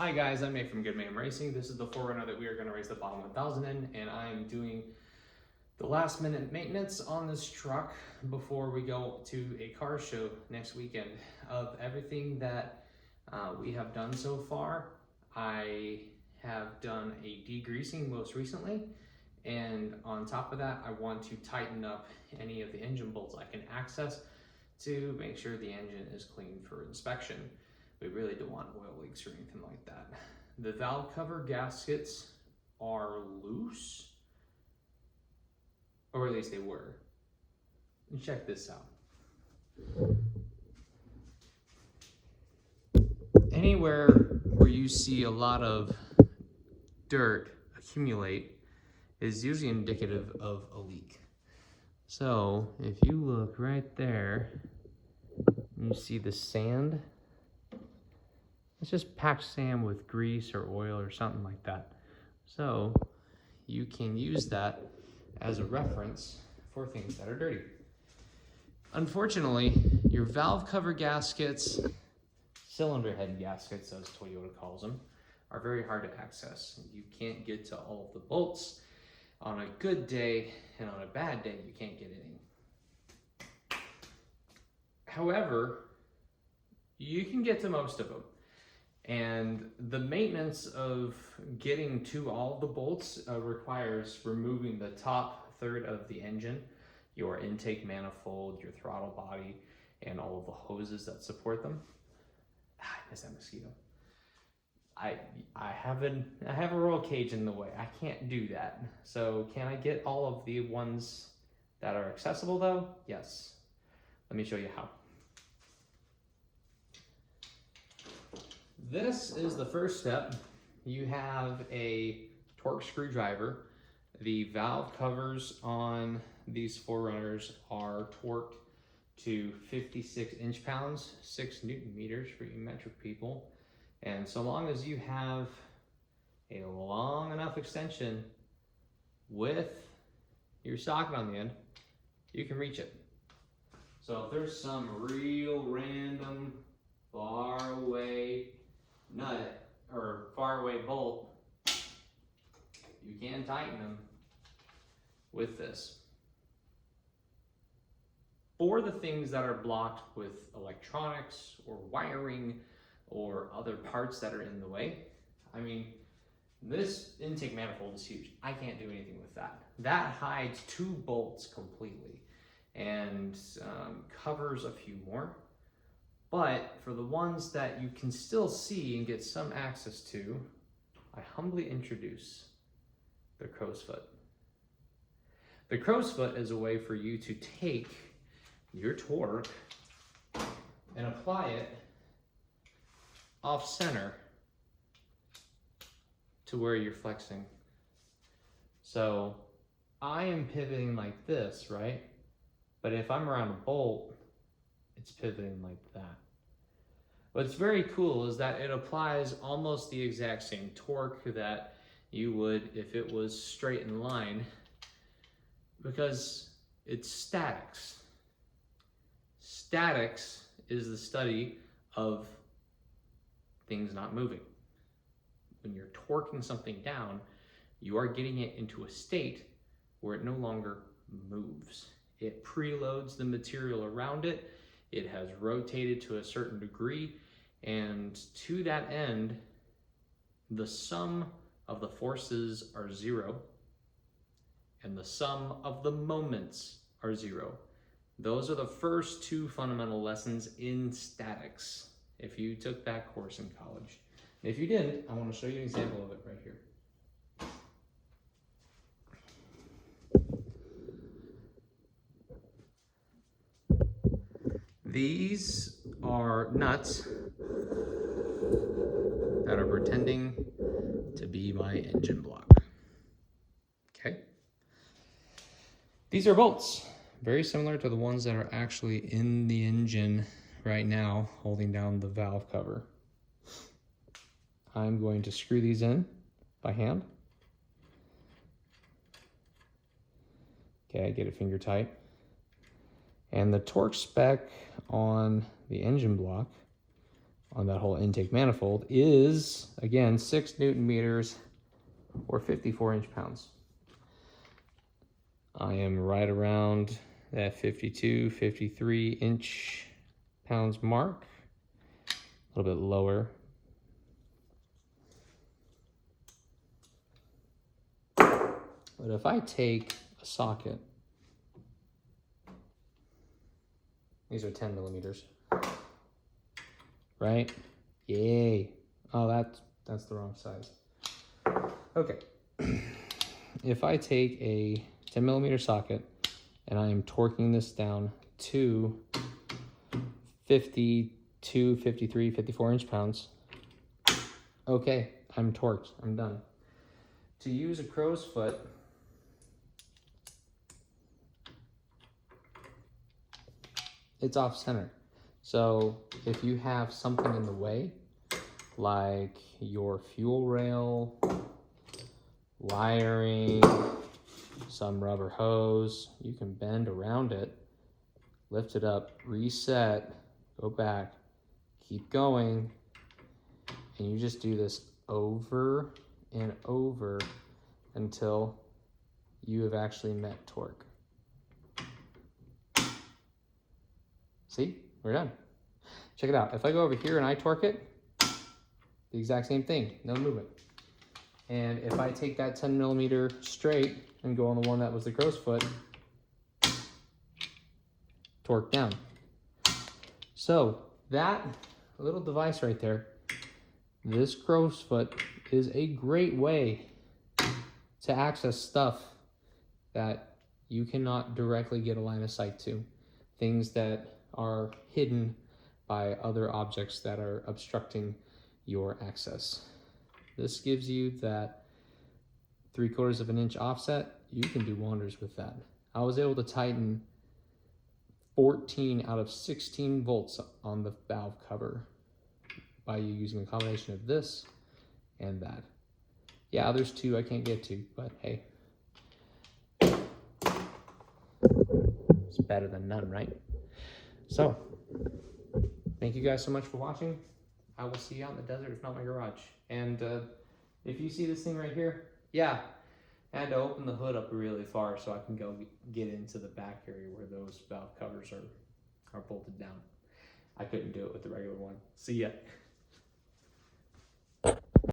Hi guys, I'm Nate from Good Man Racing. This is the 4Runner that we are going to race the bottom 1000 in, and I'm doing the last minute maintenance on this truck before we go to a car show next weekend. Of everything that we have done so far, I have done a degreasing most recently, and on top of that, I want to tighten up any of the engine bolts I can access to make sure the engine is clean for inspection. We really don't want oil leaks or anything like that. The valve cover gaskets are loose, or at least they were. And check this out. Anywhere where you see a lot of dirt accumulate is usually indicative of a leak. So if you look right there, you see the sand. It's just packed sand with grease or oil or something like that. So you can use that as a reference for things that are dirty. Unfortunately, your valve cover gaskets, cylinder head gaskets as Toyota calls them, are very hard to access. You can't get to all of the bolts. On a good day and on a bad day, you can't get any. However, you can get to most of them. And the maintenance of getting to all of the bolts requires removing the top third of the engine, your intake manifold, your throttle body, and all of the hoses that support them. I miss that mosquito. I have a roll cage in the way. I can't do that. So can I get all of the ones that are accessible though? Yes. Let me show you how. This is the first step. You have a Torx screwdriver. The valve covers on these 4Runners are torqued to 56 inch-pounds, 6 Newton meters for you metric people. And so long as you have a long enough extension with your socket on the end, you can reach it. So if there's some real random far away nut or far away bolt, you can tighten them with this. For the things that are blocked with electronics or wiring or other parts that are in the way, I mean, this intake manifold is huge. I can't do anything with that. That hides 2 bolts completely and covers a few more. But for the ones that you can still see and get some access to, I humbly introduce the crow's foot. The crow's foot is a way for you to take your torque and apply it off center to where you're flexing. So I am pivoting like this, right? But if I'm around a bolt, it's pivoting like that. What's very cool is that it applies almost the exact same torque that you would if it was straight in line, because it's statics. Statics is the study of things not moving. When you're torquing something down, you are getting it into a state where it no longer moves. It preloads the material around it. It has rotated to a certain degree, and to that end, the sum of the forces are 0, and the sum of the moments are 0. Those are the first 2 fundamental lessons in statics, if you took that course in college. And if you didn't, I want to show you an example of it right here. These are nuts that are pretending to be my engine block. Okay. These are bolts, very similar to the ones that are actually in the engine right now, holding down the valve cover. I'm going to screw these in by hand. Okay, get it finger tight. And the torque spec on the engine block on that whole intake manifold is, again, 6 Newton meters or 54 inch-pounds. I am right around that 52, 53 inch-pounds mark, a little bit lower. But if I take a socket, these are 10 millimeters, right? Yay. Oh, that's the wrong size. Okay. If I take a 10 millimeter socket and I am torquing this down to 52, 53, 54 inch-pounds, okay, I'm torqued, I'm done. To use a crow's foot, it's off center. So if you have something in the way, like your fuel rail, wiring, some rubber hose, you can bend around it, lift it up, reset, go back, keep going, and you just do this over and over until you have actually met torque. See, we're done. Check it out. If I go over here and I torque it, the exact same thing, no movement. And if I take that 10 millimeter straight and go on the one that was the crow's foot, torque down. So that little device right there, this crow's foot, is a great way to access stuff that you cannot directly get a line of sight to. Things that are hidden by other objects that are obstructing your access. This gives you that 3/4 of an inch offset. You can do wonders with that. I was able to tighten 14 out of 16 volts on the valve cover by using a combination of this and that. Yeah, there's 2 I can't get to, but hey, it's better than none, right? So, thank you guys so much for watching. I will see you out in the desert, if not my garage. And if you see this thing right here, yeah, I had to open the hood up really far so I can go get into the back area where those valve covers are bolted down. I couldn't do it with the regular one. See ya.